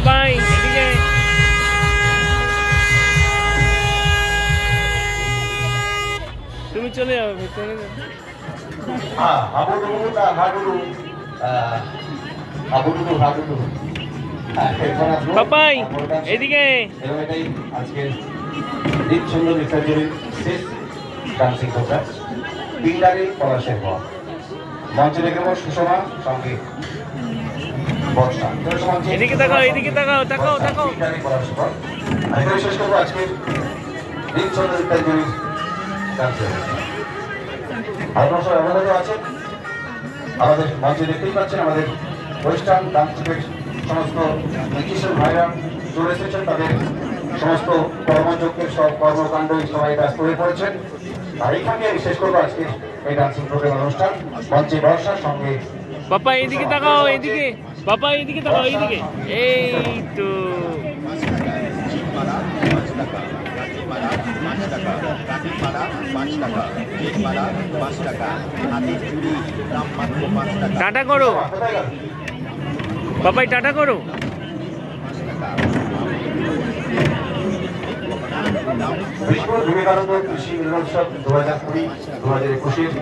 পাপাই এদিকে। তুমি চলে যাও ভিতরে। পাপাই এদিকে। আজকের দিন সুন্দর বিসর্জনের শেষ ডান্সিং প্রোগ্রাম পিন্ডারে পলাশের পর মঞ্চে রেখে সুষমা সঙ্গে বর্ষা। এদিকে তাকাও, এদিকে তাকাও, তাকাও তাকাও। পিন্ডারে পলাশের পর আমি শেষ করবো আজকের দিন সুন্দর বিসর্জনের ডান্সিং। আপনারা সবাই অবগত আছেন, আমাদের মঞ্চে দেখতেই পাচ্ছেন আমাদের ওয়েস্টার্ন ডান্সের সমস্ত কিশোর ভাইরা চলে এসেছেন। তাদের সমস্ত কর্মযজ্ঞের সব কর্মকাণ্ড সবাই ব্যস্ত হয়ে পড়েছেন। আর এইখানে আমি শেষ করবো আজকে এই ডান্সিং প্রোগ্রাম অনুষ্ঠান। মঞ্চে বর্ষার সঙ্গে বাবা এদিকে তাকাও, এদিকে বাবা এদিকে তাকাও, এইদিকে। এই তো টাটা করো বাবাই, টাটা করো। বিবেকানন্দ কৃষি মিলনোৎসব 2020-2021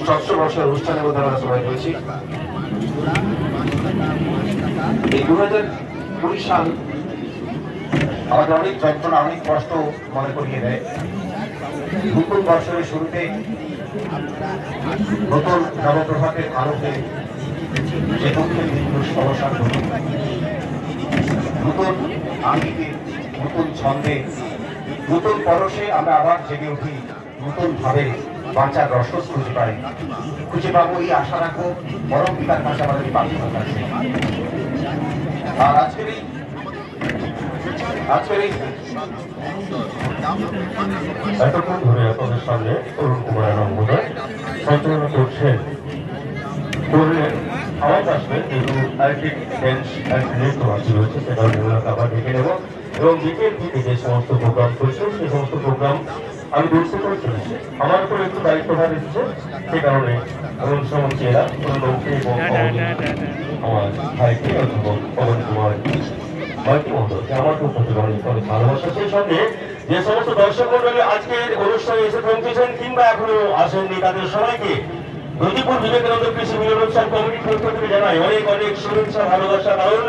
ষষ্ঠ বর্ষের অনুষ্ঠানের মধ্যে আমরা সবাই রয়েছি। এই 2020 সাল আমাদের অনেক যন্ত্রণা, অনেক কষ্ট মনে করিয়ে দেয়। নতুন বর্ষের শুরুতে নতুন নবপ্রভাতের আলোকে যে দুঃখের দিনগুলোর অবসান হল, নতুন আঙ্গিকে, নতুন ছন্দে, নতুন পরশে আমরা আবার জেগে উঠি, নতুন ভাবে বাঁচার রসদ খুঁজে পাবো এই আশা রাখবো বরং পিতার কাছে আমাদের প্রার্থনা কাছে। আর আজকের এই এতক্ষণ ধরে আপনাদের সামনে অরুণ কুমার মহোদয় সঞ্চালনা করছেন, করলেন আওয়াজ আসবে যেহেতু আরেকটি ড্যান্স নৃত্য বাকি রয়েছে, সে কারণে আবার দেখে নেব। এবং বিকেল থেকে যে সমস্ত প্রোগ্রাম চলছে সেই সমস্ত প্রোগ্রাম আমি দুঃখ করে চলেছি। আমার উপর একটু দায়িত্বভার এসেছে, সে কারণে অনুষ্ঠানমন্ত্রী এরা অরুণকে এবং আমার ভাইকে অধ্যাপক পবন কুমার ভাইকে মহোদয়কে আমার খুব প্রতিভানিত অনেক ভালোবাসা। সেই সঙ্গে যে সমস্ত দর্শক মন্ডলী আজকের অনুষ্ঠানে এসে পৌঁছেছেন কিংবা এখনো আসেননি তাদের সবাইকে নদীপুর বিবেকানন্দ কৃষি মিলনোৎসব কমিটির পক্ষ থেকে জানাই অনেক অনেক শুভেচ্ছা, ভালোবাসা। কারণ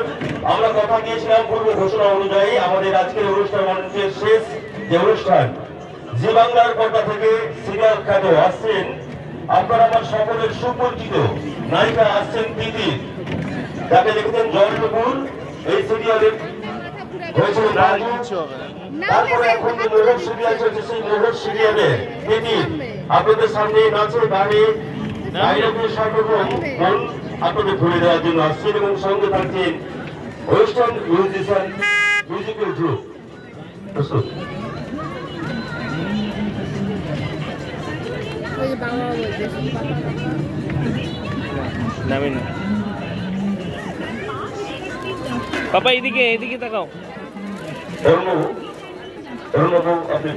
আমরা কথা দিয়েছিলাম পূর্ব ঘোষণা অনুযায়ী আমাদের আজকের অনুষ্ঠান মঞ্চের শেষ যে অনুষ্ঠান, জি বাংলার পর্দা থেকে সিরিয়াল খ্যাত আসছেন আপনারা আমার সকলের সুপরিচিত নায়িকা আসছেন প্রীতি, যাকে দেখতেন জয়পুর এই সিরিয়ালের হয়েছিলেন রাজু। তারপরে এখন যে মোহর সিরিয়াল চলছে সেই মোহর সিরিয়ালে প্রীতি আপনাদের সামনে নাচে গানে ডায়লগের সর্বরকম মন আপনাদের ঘুরে দেওয়ার জন্য আসছেন এবং সঙ্গে থাকছেন ওয়েস্টার্ন মিউজিশিয়ান মিউজিক্যাল গ্রুপ। প্রস্তুত? পাপা এদিকে, এদিকে তাকাও। অরুণ বাবু আপনি